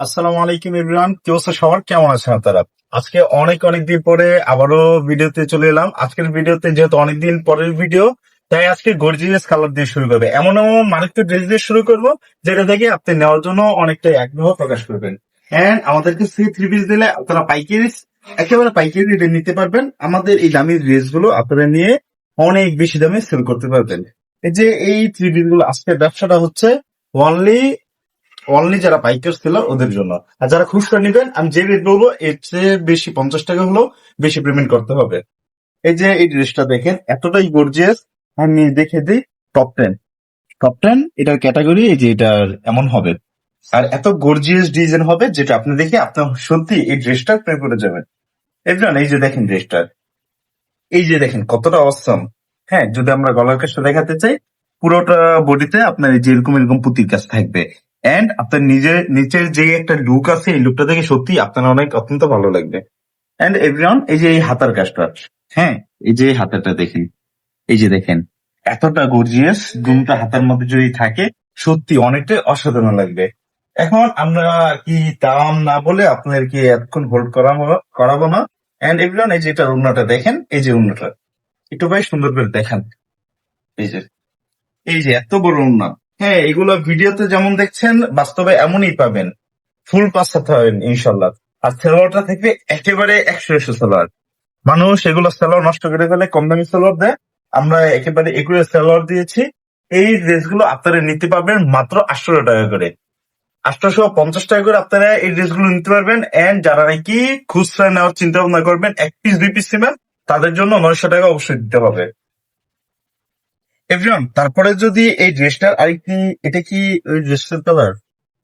আসসালামু আলাইকুম এভরিওয়ান, কি অবস্থা সবার? কেমন আছেন আপনারা? আজকে অনেক অনেক দিন পরে আবারও ভিডিওতে চলে এলাম। আজকের ভিডিওতে যেহেতু অনেকদিন পরের ভিডিও, তাই আজকে গর্জিয়াস কালার দিয়ে শুরু করবে। এমন এমন মারাত্মক ড্রেস দিয়ে শুরু করব যেটা থেকে আপনি নেওয়ার জন্য অনেকটাই আগ্রহ প্রকাশ করবেন। এন্ড আমাদের কাছে থ্রি পিস দিলে আপনারা পাইকারি, একেবারে পাইকারি রেটে নিতে পারবেন। আমাদের এই দামি ড্রেস গুলো আপনারা নিয়ে অনেক বেশি দামে সেল করতে পারবেন। এই যে এই থ্রি পিস গুলো, আজকের ব্যবসাটা হচ্ছে অনলি অনলি যারা পাইকার ছিল ওদের জন্য। আর যারা খুচরা নিবেন, আমি যে রেট বলবো এর চেয়ে বেশি 50 টাকা হলেও বেশি পেমেন্ট করতে হবে। এই যে এই ড্রেসটা দেখেন, এতটাই গর্জিয়াস। আমি দেখে দিই টপ টেন এটার ক্যাটাগরি, এই যে এটার এমন হবে। আর এত গর্জিয়াস ডিজাইন হবে যেটা আপনি দেখে আপনার সত্যি এই ড্রেসটা প্রেম করে যাবেন। এভরিওয়ান, এই যে দেখেন ড্রেসটা, এই যে দেখেন কতটা অসম। হ্যাঁ, যদি আমরা গলার কাজটা দেখাতে চাই, পুরোটা বডিতে আপনার এই যে এরকম এরকম পুঁতির কাজ থাকবে। এন্ড আপনার নিজের নিচের যে একটা লুক আছে, এই লুকটা দেখে সত্যি আপনার অনেক অত্যন্ত ভালো লাগবে। এন্ড এভরিওয়ান, এই যে এই হাতার কাজটা, হ্যাঁ, এই যে হাতাটা দেখেন, এই যে দেখেন এতটা গর্জিয়াস। দুমটা হাতার মধ্যে যদি থাকে, সত্যি অনেকটা অসাধারণ লাগবে। এখন আমরা আর কি দাম না বলে আপনাদেরকে এতক্ষণ হোল্ড করাবো না। এন্ড এভরিওয়ান, এই যে এটা ওড়নাটা দেখেন, এই যে ওড়নাটা একটু ভাই সুন্দর করে দেখান। এই যে এই যে এত বড় ওড়না। হ্যাঁ, এগুলো ভিডিওতে যেমন দেখছেন বাস্তবে এমনই পাবেন। ফুল পাস হতে হবে ইনশাল্লাহ। আর সেলোয়ারটা থাকবে একেবারে 100 সেলোয়ার। মানুষ এগুলো সেলোয়ার নষ্ট করে ফেলে, কম দামি সেলোয়ার দেয়। আমরা একেবারে একুরে সেলোয়ার দিয়েছি। এই ড্রেসগুলো আপনারা নিতে পারবেন মাত্র 800 টাকা করে। 850 টাকা করে আপনারা এই ড্রেসগুলো নিতে পারবেন। এন্ড যারা নাকি খুচরা নেওয়ার চিন্তা ভাবনা করবেন, 1 পিস 2 পিস নেবেন, তাদের জন্য 900 টাকা অবশ্যই দিতে হবে। এভরিওয়ান, তারপরে যদি এই ড্রেসটার আরেকটি, এটা কি ওই ড্রেসটার কালার?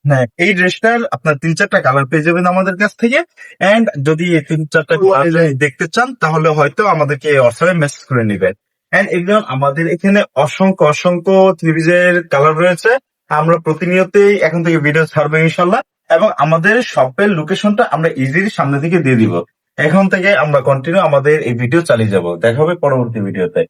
হ্যাঁ, এই ড্রেসটার আপনার 3-4টা কালার পেয়ে যাবেন আমাদের কাছ থেকে। এন্ড যদি এই 3-4টা কালার দেখতে চান, তাহলে হয়তো আমাদেরকে হোয়াটসঅ্যাপে মেসেজ করে নেবেন। এন্ড এভরিওয়ান, আমাদের এখানে অসংখ্য অসংখ্য থ্রিপিসের কালার রয়েছে। আমরা প্রতিনিয়তই এখন থেকে ভিডিও ছাড়বো ইনশাল্লাহ। এবং আমাদের শপের লোকেশনটা আমরা ইজিলি সামনে থেকে দিয়ে দিব। এখন থেকে আমরা কন্টিনিউ আমাদের এই ভিডিও চালিয়ে যাব। দেখা হবে পরবর্তী ভিডিওতে।